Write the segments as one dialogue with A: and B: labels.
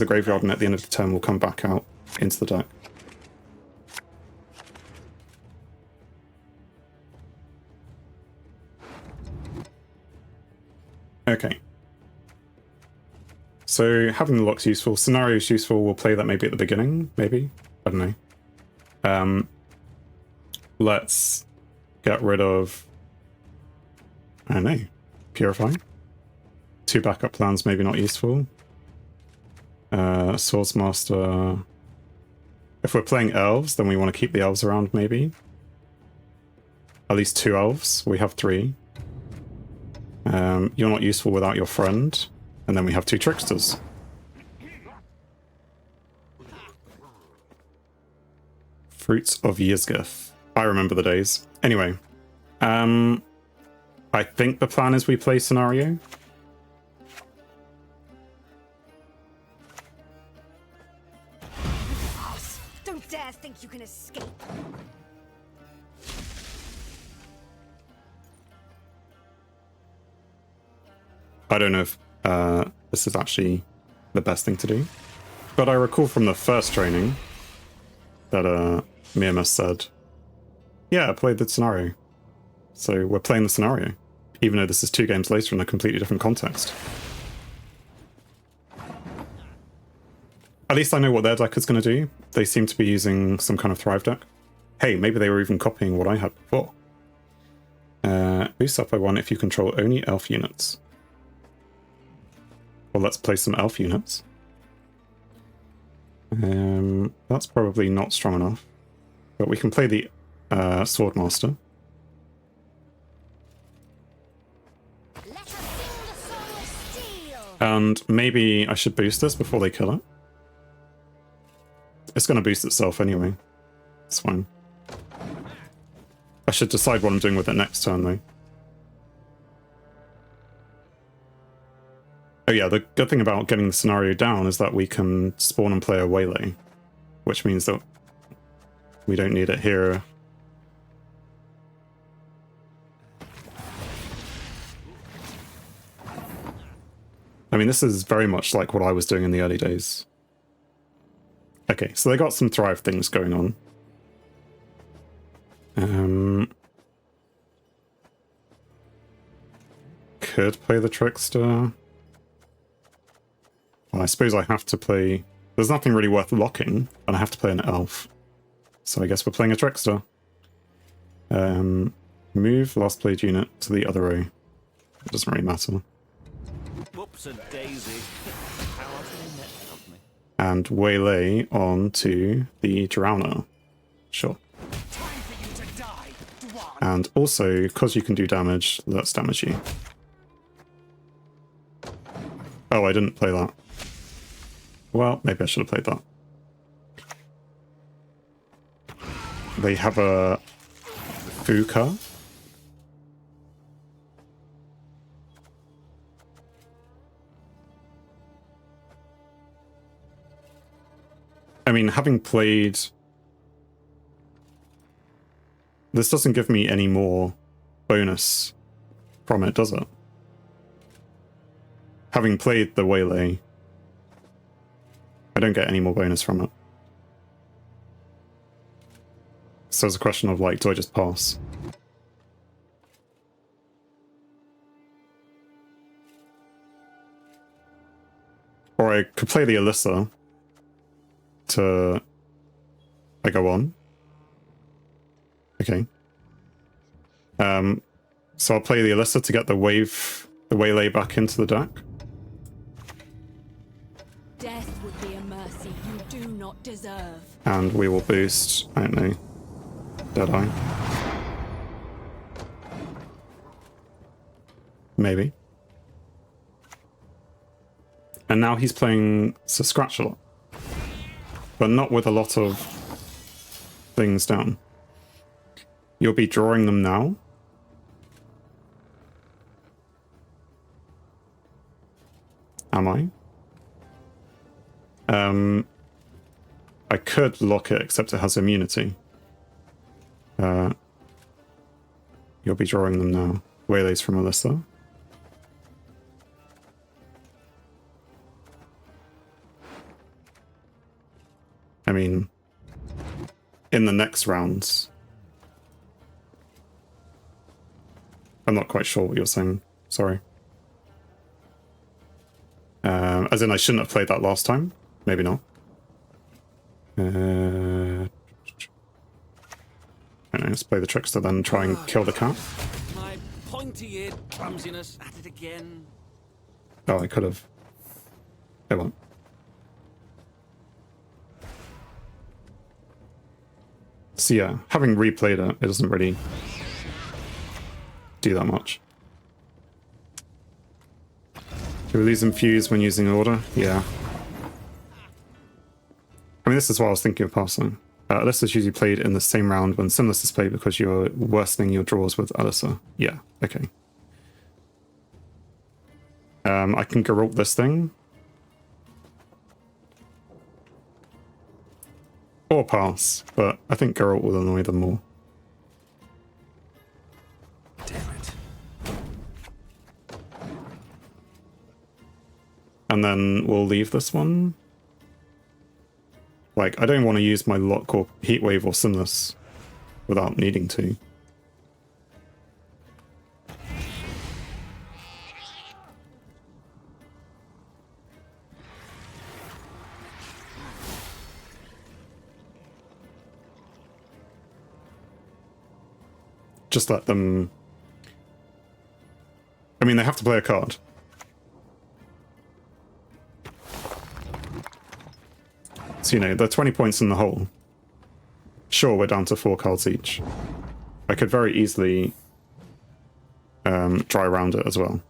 A: the graveyard, and at the end of the turn we'll come back out into the deck. Okay. So having the lock's useful. Scenario is useful. We'll play that maybe at the beginning, maybe. I don't know. Let's get rid of, I don't know, Purify. 2 backup plans maybe not useful. Swordsmaster. If we're playing elves, then we want to keep the elves around maybe. At least 2 elves. We have 3. You're not useful without your friend. And then we have 2 tricksters. Fruits of Yizgith. I remember the days. Anyway. I think the plan is we play scenario.
B: Don't dare think you can escape.
A: I don't know if this is actually the best thing to do. But I recall from the first training that Miamus said, yeah, I played the scenario. So we're playing the scenario, even though this is 2 games later in a completely different context. At least I know what their deck is going to do. They seem to be using some kind of Thrive deck. Hey, maybe they were even copying what I had before. Boost up by 1 if you control only elf units. Well, let's play some elf units. That's probably not strong enough. But we can play the Swordmaster. And maybe I should boost this before they kill it. It's going to boost itself anyway. It's fine. I should decide what I'm doing with it next turn, though. Oh yeah, the good thing about getting the scenario down is that we can spawn and play a Waylay, which means that we don't need it here. I mean, this is very much like what I was doing in the early days. Okay, so they got some Thrive things going on. Could play the Trickster. Well, I suppose I have to play... There's nothing really worth locking, and I have to play an elf. So I guess we're playing a Trickster. Move last played unit to the other row. It doesn't really matter.
C: Whoops a daisy.
A: And Waylay on to the Drowner. Sure. And also, because you can do damage, let's damage you. Oh, I didn't play that. Well, maybe I should have played that. They have a Fuka. I mean, having played... This doesn't give me any more bonus from it, does it? Having played the Waylay, I don't get any more bonus from it. So it's a question of, like, do I just pass? Or I could play the Alyssa to... I go on. Okay. So I'll play the Alyssa to get the Waylay back into the deck.
B: Death would be a mercy you do not deserve.
A: And we will boost, I don't know, Deadeye. Maybe. And now he's playing Sir Scratch-a-lot. But not with a lot of things down. You'll be drawing them now. Am I? I could lock it, except it has immunity. You'll be drawing them now. Waylays from Alyssa. I mean, in the next rounds. I'm not quite sure what you're saying. Sorry. As in, I shouldn't have played that last time. Maybe not. Let's play the trickster, then try and kill the cat.
C: My pointy-eared clumsiness at it again.
A: Oh, I could have. It won't. So yeah, having replayed it, it doesn't really do that much. Do we lose infuse when using order? Yeah. I mean, this is what I was thinking of passing. Alyssa is usually played in the same round when Sinless is played because you're worsening your draws with Alyssa. Yeah, okay. I can Geralt this thing. Or pass, but I think Geralt will annoy them more.
C: Damn it.
A: And then we'll leave this one. Like, I don't want to use my lock or heatwave or Sinless without needing to. Just let them... I mean, they have to play a card. So, you know, they're 20 points in the hole. Sure, we're down to 4 cards each. I could very easily try around it as well.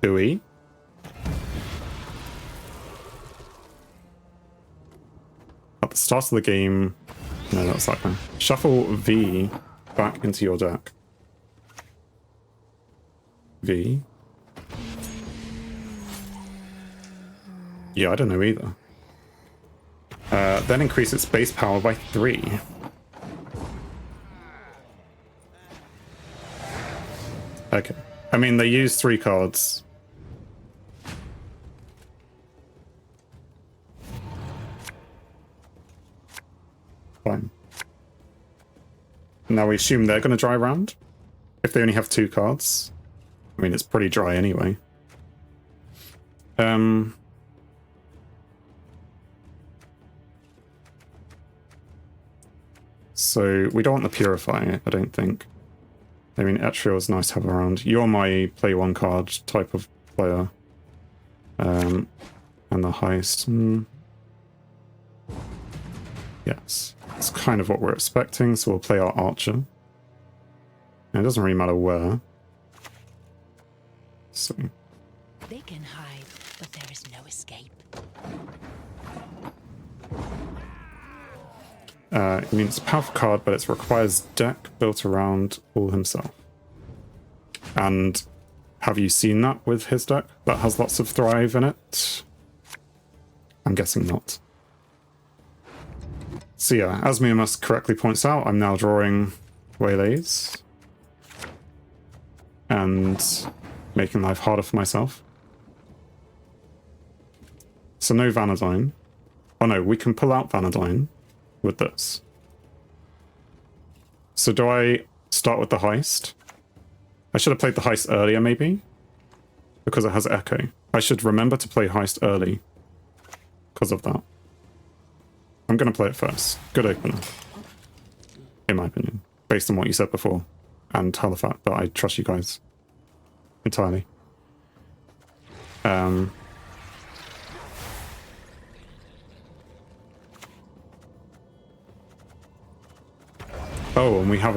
A: Do we? At the start of the game... No, that's that guy. Shuffle V back into your deck. V? Yeah, I don't know either. Then increase its base power by 3. Okay. I mean, they use 3 cards. Fine. Now we assume they're going to dry round. If they only have 2 cards. I mean, it's pretty dry anyway. So we don't want the Purify, I don't think. I mean, Etriol is nice to have around. You're my play 1 card type of player. And the heist. Yes. It's kind of what we're expecting, so we'll play our Archer. And it doesn't really matter where. So.
B: They can hide, but there is no escape.
A: I mean, it's a powerful card, but it requires deck built around all himself. And have you seen that with his deck? That has lots of Thrive in it? I'm guessing not. So yeah, as Miamus correctly points out, I'm now drawing Waylays. And making life harder for myself. So no Vanadine. Oh no, we can pull out Vanadine with this. So do I start with the heist? I should have played the heist earlier, maybe? Because it has Echo. I should remember to play heist early. Because of that. I'm going to play it first. Good opener. In my opinion. Based on what you said before. And tell the fact that I trust you guys. Entirely. Oh, and we have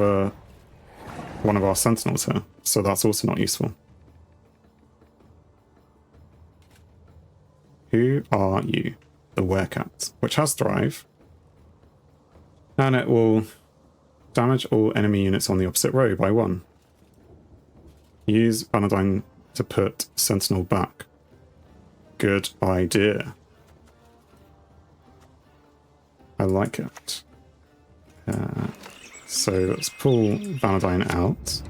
A: one of our sentinels here, so that's also not useful. Who are you? The Werecat, which has Thrive. And it will damage all enemy units on the opposite row by 1. Use Vanadine to put Sentinel back. Good idea. I like it. So let's pull Vanadine out.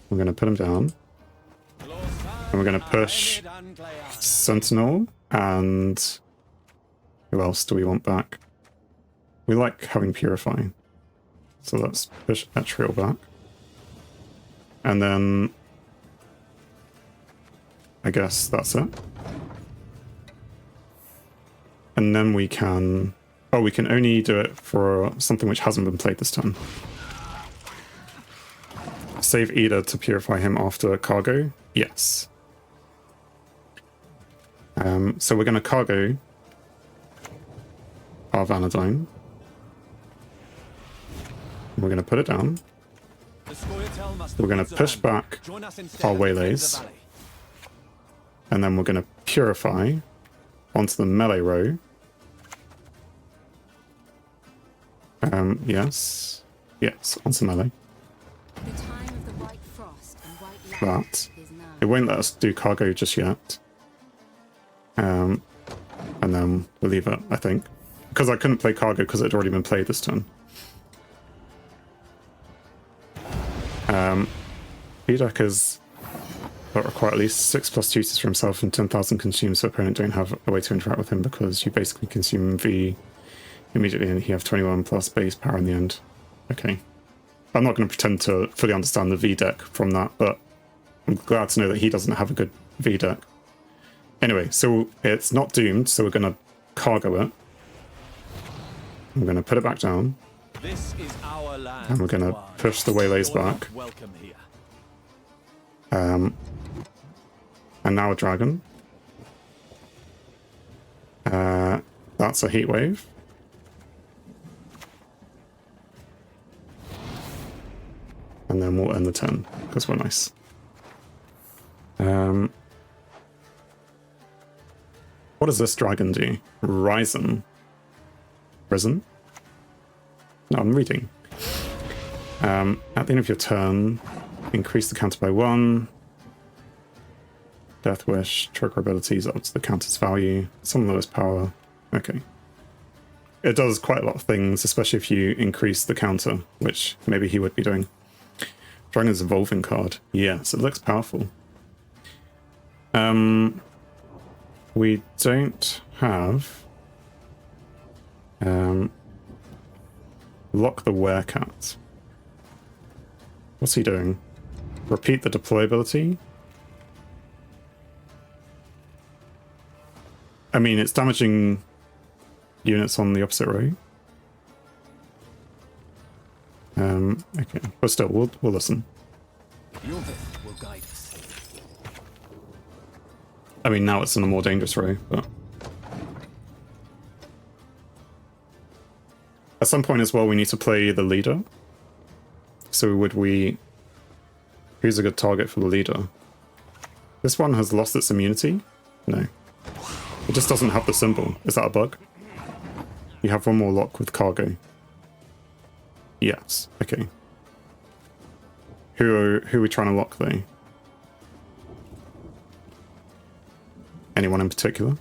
A: We're going to put him down. And we're going to push Sentinel. And who else do we want back? We like having Purify. So let's push Etriel back. And then I guess that's it. And then we can... Oh, we can only do it for something which hasn't been played this turn. Save Ida to purify him after cargo? Yes. So we're going to cargo our Vanadine. We're going to put it down. We're going to push back our Waylays. And then we're going to purify onto the melee row. Yes. Yes, onto melee. That. It won't let us do cargo just yet. And then we'll leave it, I think. Because I couldn't play cargo because it had already been played this turn. B-Deck is that require at least 6+ tutors for himself and 10,000 consumes so opponent don't have a way to interact with him because you basically consume V immediately and he have 21 plus base power in the end. Okay. I'm not going to pretend to fully understand the V-Deck from that, but I'm glad to know that he doesn't have a good V-Deck. Anyway, so it's not doomed, so we're going to cargo it. I'm going to put it back down.
C: This is our land.
A: And we're going to push the Waylays back.
C: Welcome here.
A: And now a dragon. That's a heat wave. And then we'll end the turn, because we're nice. What does this dragon do? Risen. Risen? No, I'm reading. At the end of your turn, increase the counter by 1. Death Wish, trigger abilities up to the counter's value. Some lowest power. Okay. It does quite a lot of things, especially if you increase the counter, which maybe he would be doing. Dragon's Evolving card. Yes, it looks powerful. We don't have... Lock the Werecat. What's he doing? Repeat the deploy ability? I mean, it's damaging units on the opposite row. Okay, but still, we'll listen.
C: Your death will guide us.
A: I mean, now it's in a more dangerous row, but... At some point as well, we need to play the leader. So would we... Who's a good target for the leader? This one has lost its immunity? No. It just doesn't have the symbol. Is that a bug? You have one more lock with cargo. Yes, okay. Who are we trying to lock though? Anyone in particular?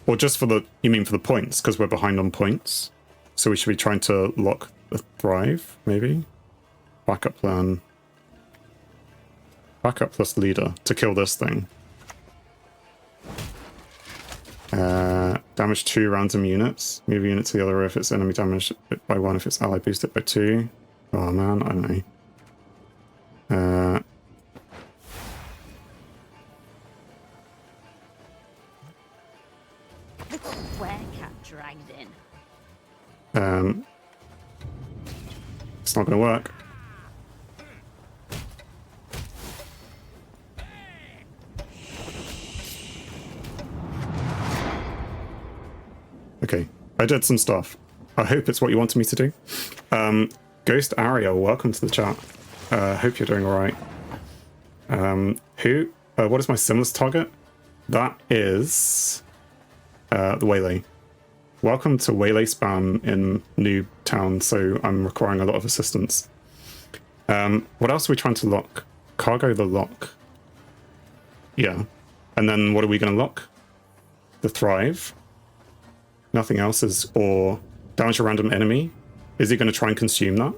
A: Or just for the... You mean for the points? Because we're behind on points. So we should be trying to lock the Thrive, maybe? Backup plan. Backup plus leader to kill this thing. Damage 2 random units. Move a unit to the other row if it's enemy damaged by 1, if it's ally boosted by 2. Oh man, I don't know.
D: Werecat dragged in.
A: It's not gonna work. Okay, I did some stuff. I hope it's what you wanted me to do. Ghost Ariel, welcome to the chat. Hope you're doing alright. What is my Simless target? That is the Waylay. Welcome to Waylay spam in Noob Town, so I'm requiring a lot of assistance. What else are we trying to lock? Cargo the lock. Yeah. And then what are we going to lock? The Thrive. Nothing else is, or Damage a random enemy. Is he going to try and consume that?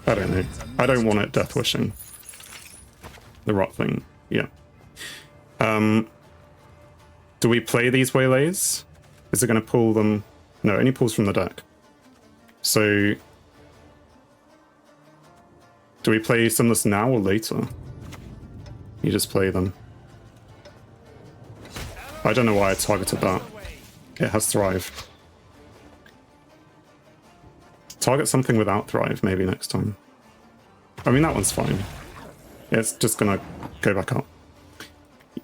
A: I don't know. I don't want it death wishing. The rot thing. Yeah. Do we play these waylays? Is it going to pull them? No, it only pulls from the deck. So do we play Sinless now or later? You just play them. I don't know why I targeted that. It has Thrive. Target something without Thrive maybe next time. I mean, that one's fine. It's just gonna go back up.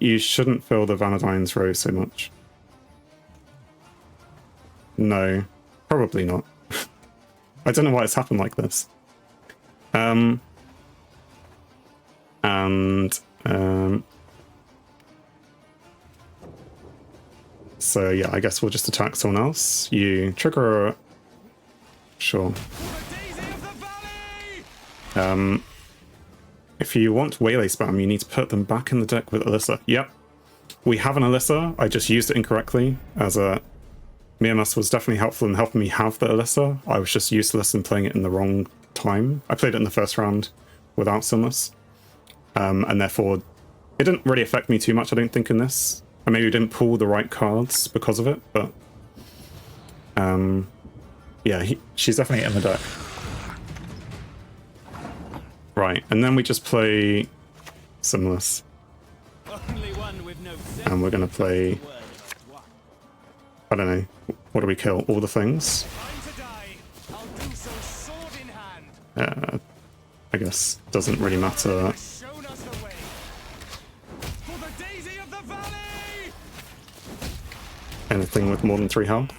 A: You shouldn't fill the Vanadine's row so much. No, probably not. I don't know why it's happened like this. So yeah, I guess we'll just attack someone else. You trigger a... Sure. If you want Waylay spam, you need to put them back in the deck with Alyssa. Yep. We have an Alyssa. I just used it incorrectly. As a... MMS was definitely helpful in helping me have the Alyssa. I was just useless in playing it in the wrong time. I played it in the first round without Sinless. And therefore, it didn't really affect me too much, I don't think, in this. I maybe didn't pull the right cards because of it, but... yeah, she's definitely in the deck. Right, and then we just play Sinless. And we're going to play... I don't know. What do we kill? All the things? I guess doesn't really matter. Anything with more than 3 health.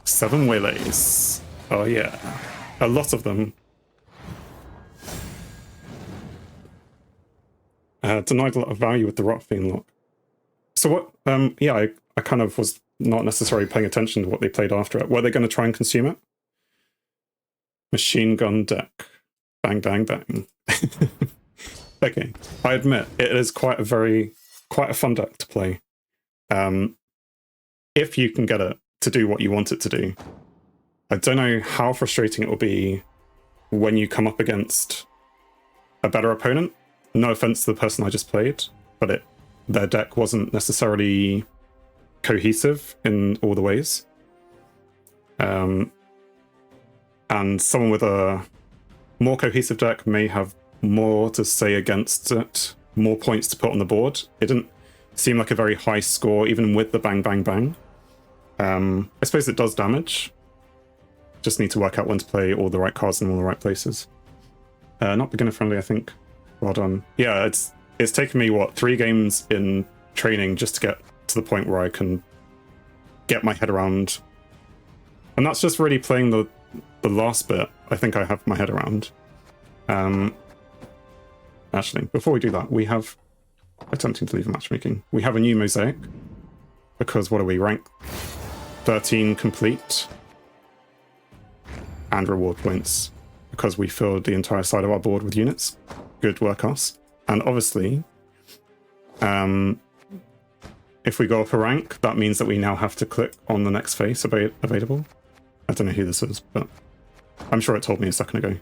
A: 7 waylays. Oh yeah. A lot of them. Denied a lot of value with the Rot Fiend lock. So what, yeah, I kind of was not necessarily paying attention to what they played after it. Were they going to try and consume it? Machine gun deck. Bang, bang, bang. Okay, I admit, it is quite a fun deck to play. If you can get it to do what you want it to do. I don't know how frustrating it will be when you come up against a better opponent. No offense to the person I just played, but their deck wasn't necessarily cohesive in all the ways. And someone with a more cohesive deck may have more to say against it, more points to put on the board. It didn't seem like a very high score, even with the bang, bang, bang. I suppose it does damage. Just need to work out when to play all the right cards in all the right places. Not beginner friendly, I think. Well done. Yeah, it's taken me, what, 3 games in training just to get to the point where I can get my head around. And that's just really playing the last bit I think I have my head around. Actually, before we do that, we have... Attempting to leave matchmaking. We have a new mosaic. Because what are we? Rank 13 complete. And reward points. Because we filled the entire side of our board with units. Good work, us. And obviously, if we go up a rank, that means that we now have to click on the next face available. I don't know who this is, but I'm sure it told me a second ago.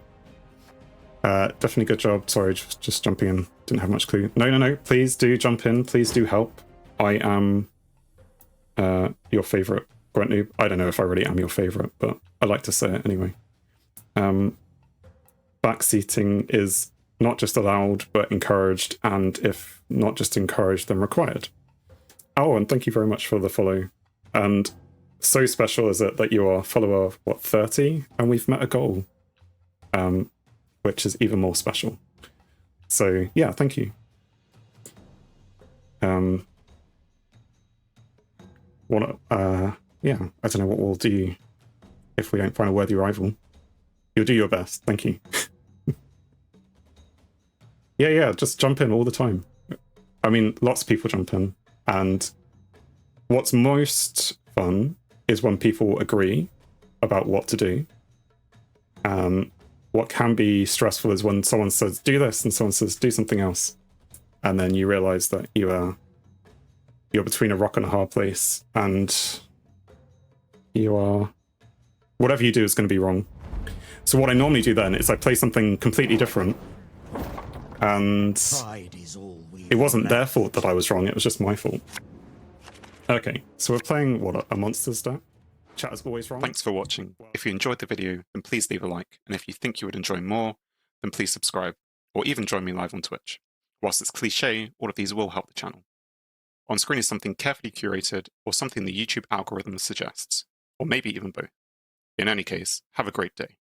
A: Definitely good job. Sorry, just jumping in. Didn't have much clue. No. Please do jump in. Please do help. I am your favorite Gwent Noob. I don't know if I really am your favorite, but I like to say it anyway. Backseating is not just allowed, but encouraged, and if not just encouraged, then required. Oh, and thank you very much for the follow. And so special is it that you are follower, what, 30? And we've met a goal. Which is even more special. So, yeah, thank you. Yeah, I don't know what we'll do if we don't find a worthy rival. You'll do your best, thank you. Yeah, just jump in all the time. I mean, lots of people jump in, and what's most fun is when people agree about what to do. What can be stressful is when someone says, do this, and someone says, do something else. And then you realize that you are you're between a rock and a hard place, and you are... whatever you do is going to be wrong. So what I normally do then is I play something completely different, and it wasn't their fault that I was wrong, it was just my fault. Okay, so we're playing, what, a monsters deck? Chat is always wrong. Thanks for watching. If you enjoyed the video, then please leave a like, and if you think you would enjoy more, then please subscribe, or even join me live on Twitch. Whilst it's cliche, all of these will help the channel. On screen is something carefully curated, or something the YouTube algorithm suggests, or maybe even both. In any case, have a great day.